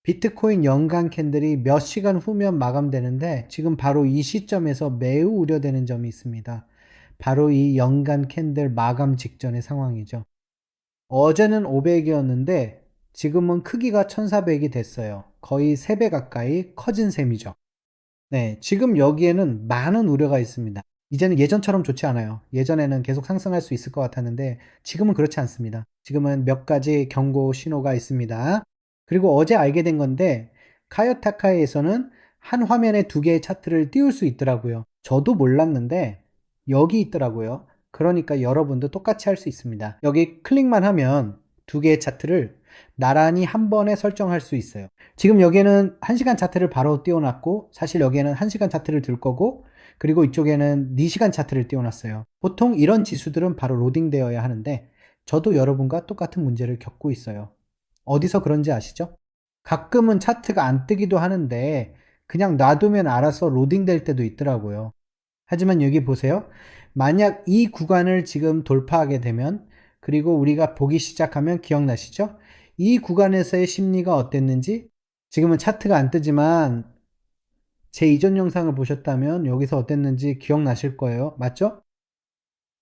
비트코인 연간 캔들이 몇 시간 후면 마감되는데 지금 바로 이 시점에서 매우 우려되는 점이 있습니다. 바로 이 연간 캔들 마감 직전의 상황이죠. 어제는 500이었는데 지금은 크기가 1400이 됐어요. 거의 3배 가까이 커진 셈이죠. 네, 지금 여기에는 많은 우려가 있습니다. 이제는 예전처럼 좋지 않아요. 예전에는 계속 상승할 수 있을 것 같았는데 지금은 그렇지 않습니다. 지금은 몇 가지 경고 신호가 있습니다. 그리고 어제 알게 된 건데 카요타카에서는 한 화면에 두 개의 차트를 띄울 수 있더라고요. 저도 몰랐는데 여기 있더라고요. 그러니까 여러분도 똑같이 할 수 있습니다. 여기 클릭만 하면 두 개의 차트를 나란히 한 번에 설정할 수 있어요. 지금 여기에는 1시간 차트를 바로 띄워놨고 사실 여기에는 1시간 차트를 들 거고 그리고 이쪽에는 4시간 차트를 띄워놨어요. 보통 이런 지수들은 바로 로딩 되어야 하는데 저도 여러분과 똑같은 문제를 겪고 있어요. 어디서 그런지 아시죠? 가끔은 차트가 안 뜨기도 하는데 그냥 놔두면 알아서 로딩 될 때도 있더라고요. 하지만 여기 보세요. 만약 이 구간을 지금 돌파하게 되면 그리고 우리가 보기 시작하면 기억나시죠? 이 구간에서의 심리가 어땠는지 지금은 차트가 안 뜨지만 제 이전 영상을 보셨다면 여기서 어땠는지 기억나실 거예요. 맞죠?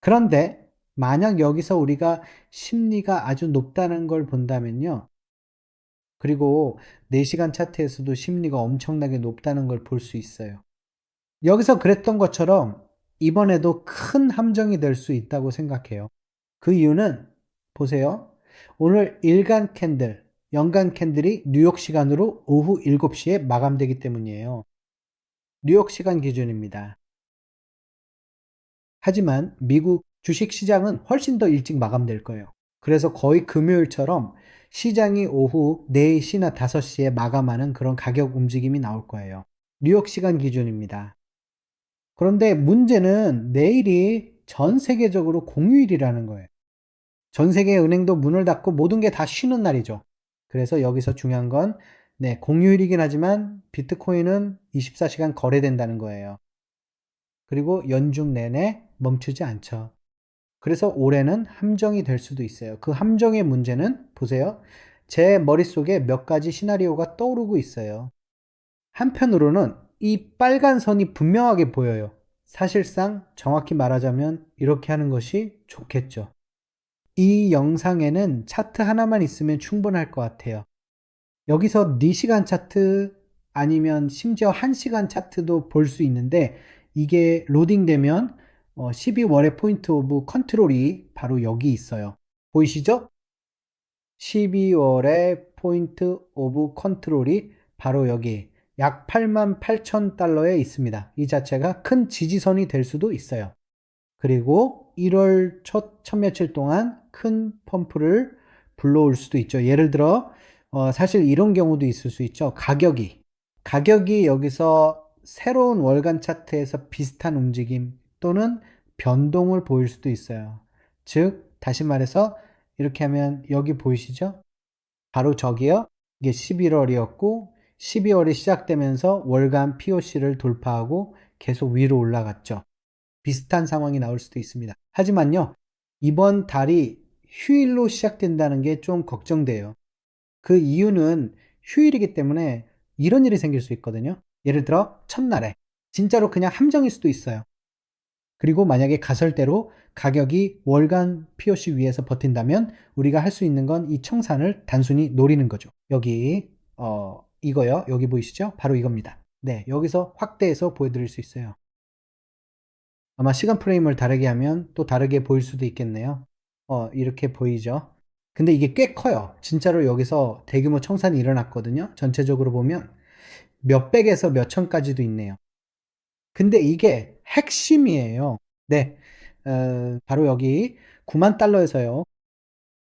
그런데 만약 여기서 우리가 심리가 아주 높다는 걸 본다면요. 그리고 4시간 차트에서도 심리가 엄청나게 높다는 걸 볼 수 있어요. 여기서 그랬던 것처럼 이번에도 큰 함정이 될 수 있다고 생각해요. 그 이유는 보세요. 오늘 일간 캔들, 연간 캔들이 뉴욕 시간으로 오후 7시에 마감되기 때문이에요. 뉴욕 시간 기준입니다. 하지만 미국 주식 시장은 훨씬 더 일찍 마감될 거예요. 그래서 거의 금요일처럼 시장이 오후 4시나 5시에 마감하는 그런 가격 움직임이 나올 거예요. 뉴욕 시간 기준입니다. 그런데 문제는 내일이 전 세계적으로 공휴일이라는 거예요. 전 세계 은행도 문을 닫고 모든 게 다 쉬는 날이죠. 그래서 여기서 중요한 건 네, 공휴일이긴 하지만 비트코인은 24시간 거래된다는 거예요. 그리고 연중 내내 멈추지 않죠. 그래서 올해는 함정이 될 수도 있어요. 그 함정의 문제는 보세요. 제 머릿속에 몇 가지 시나리오가 떠오르고 있어요. 한편으로는 이 빨간 선이 분명하게 보여요. 사실상 정확히 말하자면 이렇게 하는 것이 좋겠죠. 이 영상에는 차트 하나만 있으면 충분할 것 같아요. 여기서 4시간 차트 아니면 심지어 1시간 차트도 볼 수 있는데 이게 로딩되면 12월의 포인트 오브 컨트롤이 바로 여기 있어요. 보이시죠? 12월의 포인트 오브 컨트롤이 바로 여기 약 88,000달러에 있습니다. 이 자체가 큰 지지선이 될 수도 있어요. 그리고 1월 첫 며칠 동안 큰 펌프를 불러올 수도 있죠. 예를 들어 사실 이런 경우도 있을 수 있죠. 가격이 여기서 새로운 월간 차트에서 비슷한 움직임 또는 변동을 보일 수도 있어요. 즉 다시 말해서 이렇게 하면 여기 보이시죠? 바로 저기요. 이게 11월이었고 12월이 시작되면서 월간 POC를 돌파하고 계속 위로 올라갔죠. 비슷한 상황이 나올 수도 있습니다. 하지만요, 이번 달이 휴일로 시작된다는 게 좀 걱정돼요. 그 이유는 휴일이기 때문에 이런 일이 생길 수 있거든요. 예를 들어, 첫날에. 진짜로 그냥 함정일 수도 있어요. 그리고 만약에 가설대로 가격이 월간 POC 위에서 버틴다면 우리가 할 수 있는 건 이 청산을 단순히 노리는 거죠. 여기, 이거요. 여기 보이시죠? 바로 이겁니다. 네, 여기서 확대해서 보여드릴 수 있어요. 아마 시간 프레임을 다르게 하면 또 다르게 보일 수도 있겠네요. 이렇게 보이죠? 근데 이게 꽤 커요. 진짜로 여기서 대규모 청산이 일어났거든요. 전체적으로 보면 몇백에서 몇천까지도 있네요. 근데 이게 핵심이에요. 네, 바로 여기 9만 달러에서요.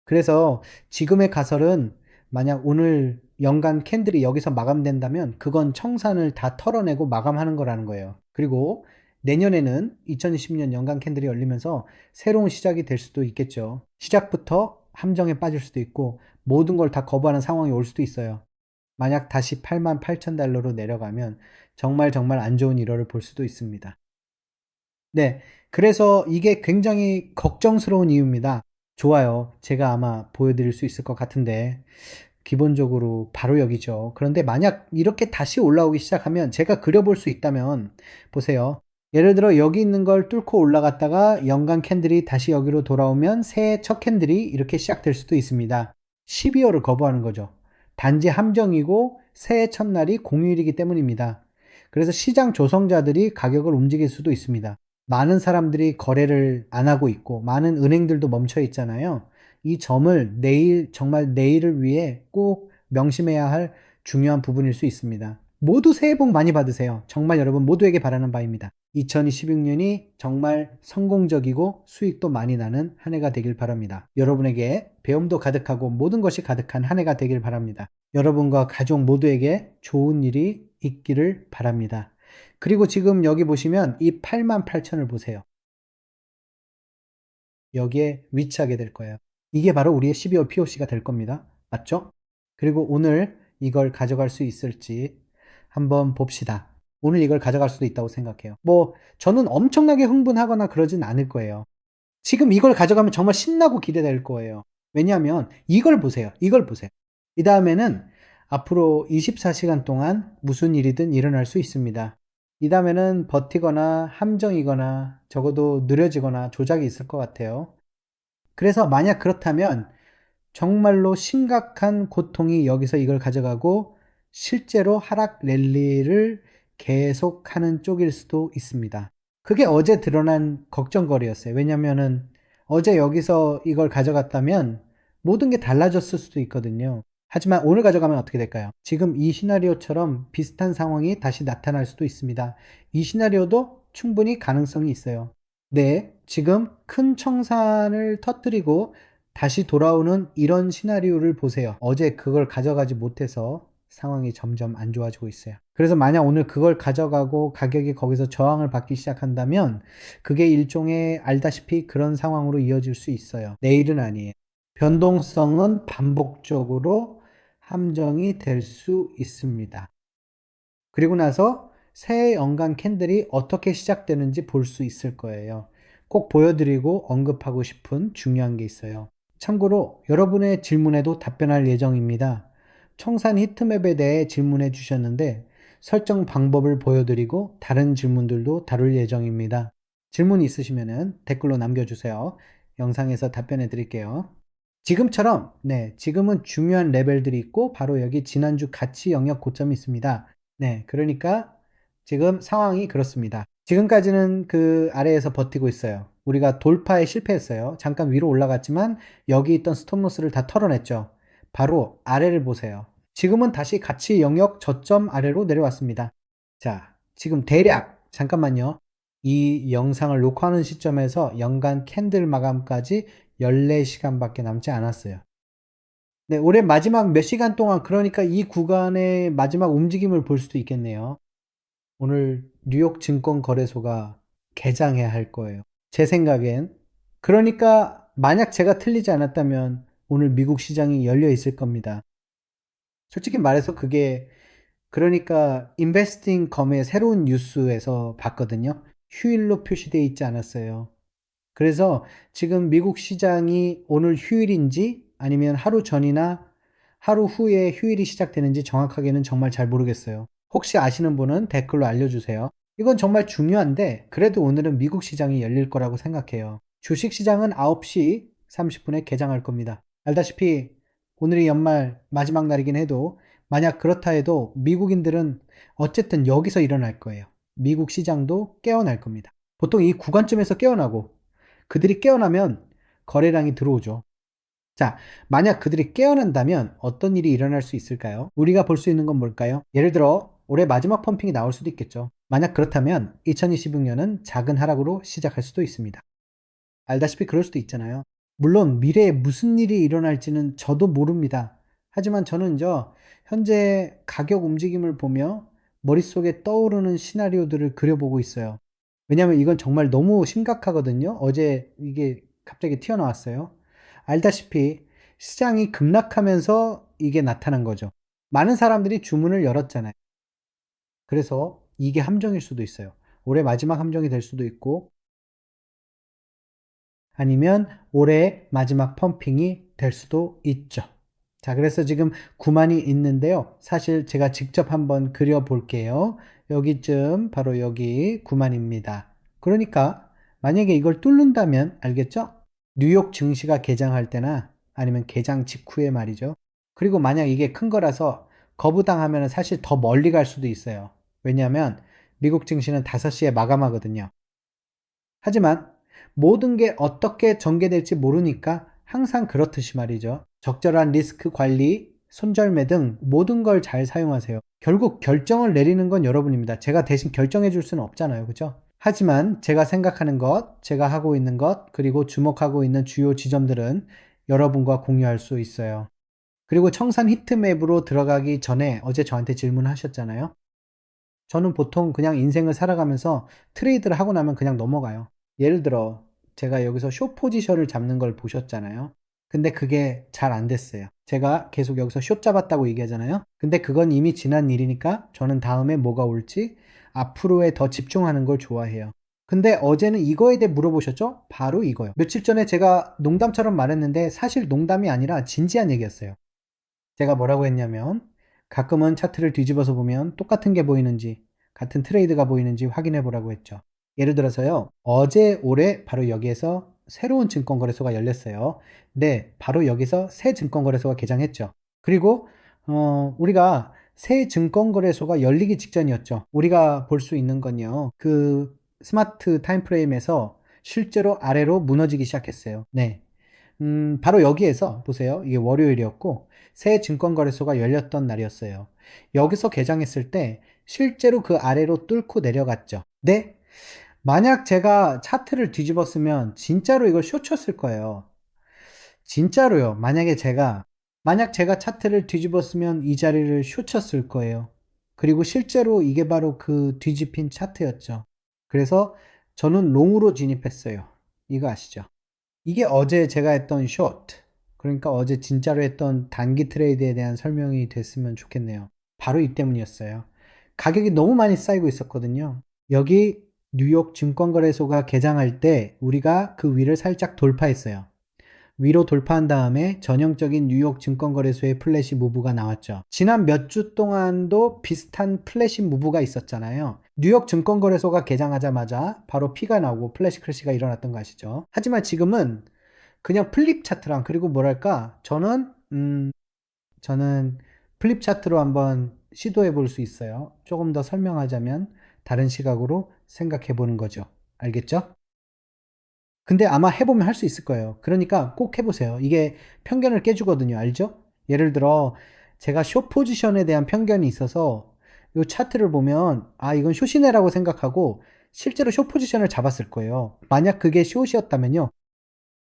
그래서 지금의 가설은 만약 오늘 연간 캔들이 여기서 마감된다면 그건 청산을 다 털어내고 마감하는 거라는 거예요. 그리고 내년에는 2020년 연간 캔들이 열리면서 새로운 시작이 될 수도 있겠죠. 시작부터 함정에 빠질 수도 있고 모든 걸 다 거부하는 상황이 올 수도 있어요. 만약 다시 8만 8천 달러로 내려가면 정말 정말 안 좋은 일화를 볼 수도 있습니다. 네. 그래서 이게 굉장히 걱정스러운 이유입니다. 좋아요. 제가 아마 보여드릴 수 있을 것 같은데 기본적으로 바로 여기죠. 그런데 만약 이렇게 다시 올라오기 시작하면 제가 그려볼 수 있다면 보세요. 예를 들어 여기 있는 걸 뚫고 올라갔다가 연간 캔들이 다시 여기로 돌아오면 새해 첫 캔들이 이렇게 시작될 수도 있습니다. 12월을 거부하는 거죠. 단지 함정이고 새해 첫날이 공휴일이기 때문입니다. 그래서 시장 조성자들이 가격을 움직일 수도 있습니다. 많은 사람들이 거래를 안 하고 있고 많은 은행들도 멈춰 있잖아요. 이 점을 내일, 정말 내일을 위해 꼭 명심해야 할 중요한 부분일 수 있습니다. 모두 새해 복 많이 받으세요. 정말 여러분 모두에게 바라는 바입니다. 2026년이 정말 성공적이고 수익도 많이 나는 한 해가 되길 바랍니다. 여러분에게 배움도 가득하고 모든 것이 가득한 한 해가 되길 바랍니다. 여러분과 가족 모두에게 좋은 일이 있기를 바랍니다. 그리고 지금 여기 보시면 이 88,000을 보세요. 여기에 위치하게 될 거예요. 이게 바로 우리의 12월 POC가 될 겁니다. 맞죠? 그리고 오늘 이걸 가져갈 수 있을지 한번 봅시다. 오늘 이걸 가져갈 수도 있다고 생각해요. 저는 엄청나게 흥분하거나 그러진 않을 거예요. 지금 이걸 가져가면 정말 신나고 기대될 거예요. 왜냐하면 이걸 보세요. 이걸 보세요. 이 다음에는 앞으로 24시간 동안 무슨 일이든 일어날 수 있습니다. 이 다음에는 버티거나 함정이거나 적어도 느려지거나 조작이 있을 것 같아요. 그래서 만약 그렇다면 정말로 심각한 고통이 여기서 이걸 가져가고 실제로 하락 랠리를 계속하는 쪽일 수도 있습니다. 그게 어제 드러난 걱정거리였어요. 왜냐면은 어제 여기서 이걸 가져갔다면 모든 게 달라졌을 수도 있거든요. 하지만 오늘 가져가면 어떻게 될까요? 지금 이 시나리오처럼 비슷한 상황이 다시 나타날 수도 있습니다. 이 시나리오도 충분히 가능성이 있어요. 네, 지금 큰 청산을 터뜨리고 다시 돌아오는 이런 시나리오를 보세요. 어제 그걸 가져가지 못해서 상황이 점점 안 좋아지고 있어요. 그래서 만약 오늘 그걸 가져가고 가격이 거기서 저항을 받기 시작한다면 그게 일종의 알다시피 그런 상황으로 이어질 수 있어요. 내일은 아니에요. 변동성은 반복적으로 함정이 될 수 있습니다. 그리고 나서 새해 연간 캔들이 어떻게 시작되는지 볼 수 있을 거예요. 꼭 보여드리고 언급하고 싶은 중요한 게 있어요. 참고로 여러분의 질문에도 답변할 예정입니다. 청산 히트맵에 대해 질문해 주셨는데 설정 방법을 보여드리고 다른 질문들도 다룰 예정입니다. 질문 있으시면 댓글로 남겨주세요. 영상에서 답변해 드릴게요. 지금처럼, 네, 지금은 중요한 레벨들이 있고 바로 여기 지난주 가치 영역 고점이 있습니다. 네, 그러니까 지금 상황이 그렇습니다. 지금까지는 그 아래에서 버티고 있어요. 우리가 돌파에 실패했어요. 잠깐 위로 올라갔지만 여기 있던 스톱로스를 다 털어냈죠. 바로 아래를 보세요. 지금은 다시 가치 영역 저점 아래로 내려왔습니다. 자, 지금 대략 잠깐만요. 이 영상을 녹화하는 시점에서 연간 캔들 마감까지 14시간밖에 남지 않았어요. 네, 올해 마지막 몇 시간 동안 그러니까 이 구간의 마지막 움직임을 볼 수도 있겠네요. 오늘 뉴욕 증권거래소가 개장해야 할 거예요. 제 생각엔. 그러니까 만약 제가 틀리지 않았다면 오늘 미국 시장이 열려 있을 겁니다. 솔직히 말해서 그게 그러니까 인베스팅 검의 새로운 뉴스에서 봤거든요. 휴일로 표시되어 있지 않았어요. 그래서 지금 미국 시장이 오늘 휴일인지 아니면 하루 전이나 하루 후에 휴일이 시작되는지 정확하게는 정말 잘 모르겠어요. 혹시 아시는 분은 댓글로 알려주세요. 이건 정말 중요한데 그래도 오늘은 미국 시장이 열릴 거라고 생각해요. 주식 시장은 9시 30분에 개장할 겁니다. 알다시피 오늘이 연말 마지막 날이긴 해도 만약 그렇다 해도 미국인들은 어쨌든 여기서 일어날 거예요. 미국 시장도 깨어날 겁니다. 보통 이 구간쯤에서 깨어나고 그들이 깨어나면 거래량이 들어오죠. 자, 만약 그들이 깨어난다면 어떤 일이 일어날 수 있을까요? 우리가 볼 수 있는 건 뭘까요? 예를 들어 올해 마지막 펌핑이 나올 수도 있겠죠. 만약 그렇다면 2026년은 작은 하락으로 시작할 수도 있습니다. 알다시피 그럴 수도 있잖아요. 물론 미래에 무슨 일이 일어날지는 저도 모릅니다. 하지만 저는 현재 가격 움직임을 보며 머릿속에 떠오르는 시나리오들을 그려보고 있어요. 왜냐하면 이건 정말 너무 심각하거든요. 어제 이게 갑자기 튀어나왔어요. 알다시피 시장이 급락하면서 이게 나타난 거죠. 많은 사람들이 주문을 열었잖아요. 그래서 이게 함정일 수도 있어요. 올해 마지막 함정이 될 수도 있고 아니면 올해 마지막 펌핑이 될 수도 있죠. 자, 그래서 지금 9만이 있는데요. 사실 제가 직접 한번 그려 볼게요. 여기쯤 바로 여기 9만입니다. 그러니까 만약에 이걸 뚫는다면 알겠죠? 뉴욕 증시가 개장할 때나 아니면 개장 직후에 말이죠. 그리고 만약 이게 큰 거라서 거부당하면 사실 더 멀리 갈 수도 있어요. 왜냐하면 미국 증시는 5시에 마감하거든요. 하지만 모든 게 어떻게 전개될지 모르니까 항상 그렇듯이 말이죠. 적절한 리스크 관리, 손절매 등 모든 걸 잘 사용하세요. 결국 결정을 내리는 건 여러분입니다. 제가 대신 결정해 줄 수는 없잖아요. 그죠? 하지만 제가 생각하는 것, 제가 하고 있는 것, 그리고 주목하고 있는 주요 지점들은 여러분과 공유할 수 있어요. 그리고 청산 히트맵으로 들어가기 전에 어제 저한테 질문하셨잖아요. 저는 보통 그냥 인생을 살아가면서 트레이드를 하고 나면 그냥 넘어가요. 예를 들어 제가 여기서 숏 포지션을 잡는 걸 보셨잖아요. 근데 그게 잘 안 됐어요. 제가 계속 여기서 숏 잡았다고 얘기하잖아요. 근데 그건 이미 지난 일이니까 저는 다음에 뭐가 올지 앞으로에 더 집중하는 걸 좋아해요. 근데 어제는 이거에 대해 물어보셨죠? 바로 이거요. 며칠 전에 제가 농담처럼 말했는데 사실 농담이 아니라 진지한 얘기였어요. 제가 뭐라고 했냐면 가끔은 차트를 뒤집어서 보면 똑같은 게 보이는지 같은 트레이드가 보이는지 확인해 보라고 했죠. 예를 들어서요. 어제 올해 바로 여기에서 새로운 증권거래소가 열렸어요. 네, 바로 여기서 새 증권거래소가 개장했죠. 그리고 우리가 새 증권거래소가 열리기 직전이었죠. 우리가 볼 수 있는 건요. 그 스마트 타임프레임에서 실제로 아래로 무너지기 시작했어요. 네. 바로 여기에서 보세요. 이게 월요일이었고 새 증권거래소가 열렸던 날이었어요. 여기서 개장했을 때 실제로 그 아래로 뚫고 내려갔죠. 네? 만약 제가 차트를 뒤집었으면 진짜로 이걸 쇼쳤을 거예요. 진짜로요. 만약 제가 차트를 뒤집었으면 이 자리를 쇼쳤을 거예요. 그리고 실제로 이게 바로 그 뒤집힌 차트였죠. 그래서 저는 롱으로 진입했어요. 이거 아시죠? 이게 어제 제가 했던 숏, 그러니까 어제 진짜로 했던 단기 트레이드에 대한 설명이 됐으면 좋겠네요. 바로 이 때문이었어요. 가격이 너무 많이 쌓이고 있었거든요. 여기 뉴욕 증권거래소가 개장할 때 우리가 그 위를 살짝 돌파했어요. 위로 돌파한 다음에 전형적인 뉴욕 증권거래소의 플래시 무브가 나왔죠. 지난 몇 주 동안도 비슷한 플래시 무브가 있었잖아요. 뉴욕 증권거래소가 개장하자마자 바로 피가 나오고 플래시 크래시가 일어났던 거 아시죠? 하지만 지금은 그냥 플립 차트랑 그리고 뭐랄까 저는 플립 차트로 한번 시도해 볼 수 있어요. 조금 더 설명하자면 다른 시각으로 생각해 보는 거죠. 알겠죠? 근데 아마 해보면 할 수 있을 거예요. 그러니까 꼭 해보세요. 이게 편견을 깨주거든요. 알죠? 예를 들어 제가 숏 포지션에 대한 편견이 있어서 이 차트를 보면 아 이건 숏이네라고 생각하고 실제로 숏 포지션을 잡았을 거예요. 만약 그게 숏이었다면요.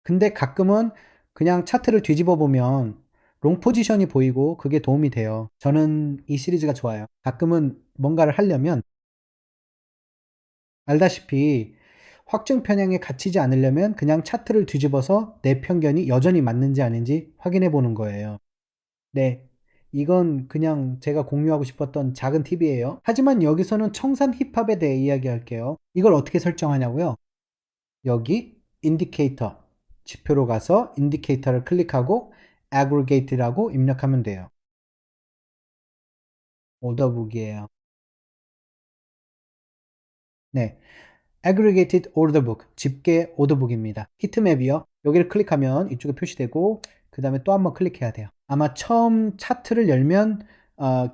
근데 가끔은 그냥 차트를 뒤집어 보면 롱 포지션이 보이고 그게 도움이 돼요. 저는 이 시리즈가 좋아요. 가끔은 뭔가를 하려면 알다시피 확증 편향에 갇히지 않으려면 그냥 차트를 뒤집어서 내 편견이 여전히 맞는지 아닌지 확인해 보는 거예요. 네. 이건 그냥 제가 공유하고 싶었던 작은 팁이에요. 하지만 여기서는 청산 힙합에 대해 이야기할게요. 이걸 어떻게 설정하냐고요? 여기 인디케이터 지표로 가서 인디케이터를 클릭하고 aggregate라고 입력하면 돼요. 오더북이에요. 네. aggregated order book, 집계 오더북입니다. 히트맵이요. 여기를 클릭하면 이쪽에 표시되고 그 다음에 또 한번 클릭해야 돼요. 아마 처음 차트를 열면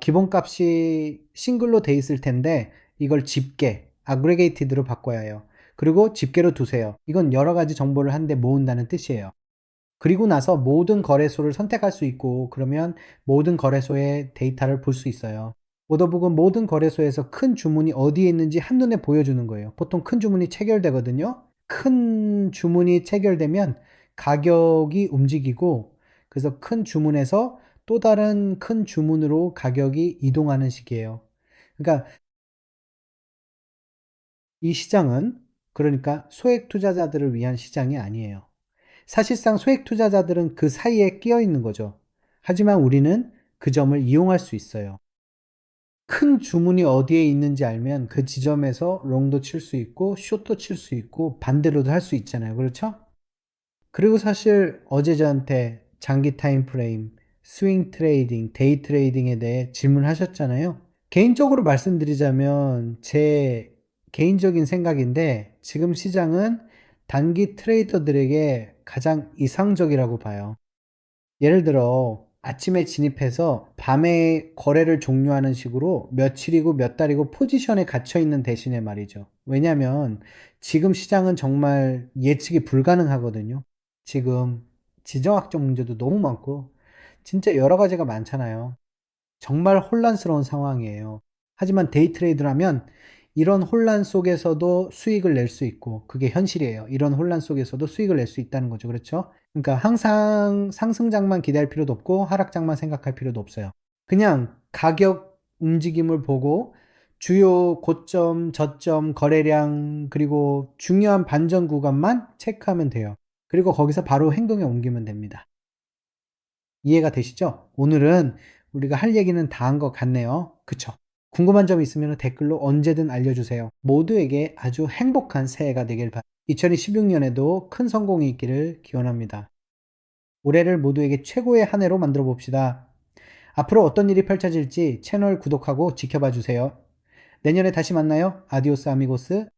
기본값이 싱글로 돼 있을 텐데 이걸 집계, aggregated로 바꿔야 해요. 그리고 집계로 두세요. 이건 여러 가지 정보를 한데 모은다는 뜻이에요. 그리고 나서 모든 거래소를 선택할 수 있고 그러면 모든 거래소의 데이터를 볼 수 있어요. 오더북은 모든 거래소에서 큰 주문이 어디에 있는지 한눈에 보여주는 거예요. 보통 큰 주문이 체결되거든요. 큰 주문이 체결되면 가격이 움직이고 그래서 큰 주문에서 또 다른 큰 주문으로 가격이 이동하는 식이에요. 그러니까 이 시장은 그러니까 소액 투자자들을 위한 시장이 아니에요. 사실상 소액 투자자들은 그 사이에 끼어 있는 거죠. 하지만 우리는 그 점을 이용할 수 있어요. 큰 주문이 어디에 있는지 알면 그 지점에서 롱도 칠 수 있고 숏도 칠 수 있고 반대로도 할 수 있잖아요. 그렇죠? 그리고 사실 어제 저한테 장기 타임 프레임, 스윙 트레이딩, 데이 트레이딩에 대해 질문하셨잖아요. 개인적으로 말씀드리자면 제 개인적인 생각인데 지금 시장은 단기 트레이더들에게 가장 이상적이라고 봐요. 예를 들어 아침에 진입해서 밤에 거래를 종료하는 식으로 며칠이고 몇 달이고 포지션에 갇혀 있는 대신에 말이죠. 왜냐면 지금 시장은 정말 예측이 불가능하거든요. 지금 지정학적 문제도 너무 많고 진짜 여러 가지가 많잖아요. 정말 혼란스러운 상황이에요. 하지만 데이 트레이드라면 이런 혼란 속에서도 수익을 낼 수 있고 그게 현실이에요. 이런 혼란 속에서도 수익을 낼 수 있다는 거죠. 그렇죠? 그러니까 항상 상승장만 기대할 필요도 없고 하락장만 생각할 필요도 없어요. 그냥 가격 움직임을 보고 주요 고점, 저점, 거래량 그리고 중요한 반전 구간만 체크하면 돼요. 그리고 거기서 바로 행동에 옮기면 됩니다. 이해가 되시죠? 오늘은 우리가 할 얘기는 다 한 것 같네요. 그쵸? 궁금한 점 있으면 댓글로 언제든 알려주세요. 모두에게 아주 행복한 새해가 되길 바랍니다. 2026년에도 큰 성공이 있기를 기원합니다. 올해를 모두에게 최고의 한 해로 만들어 봅시다. 앞으로 어떤 일이 펼쳐질지 채널 구독하고 지켜봐 주세요. 내년에 다시 만나요. 아디오스 아미고스.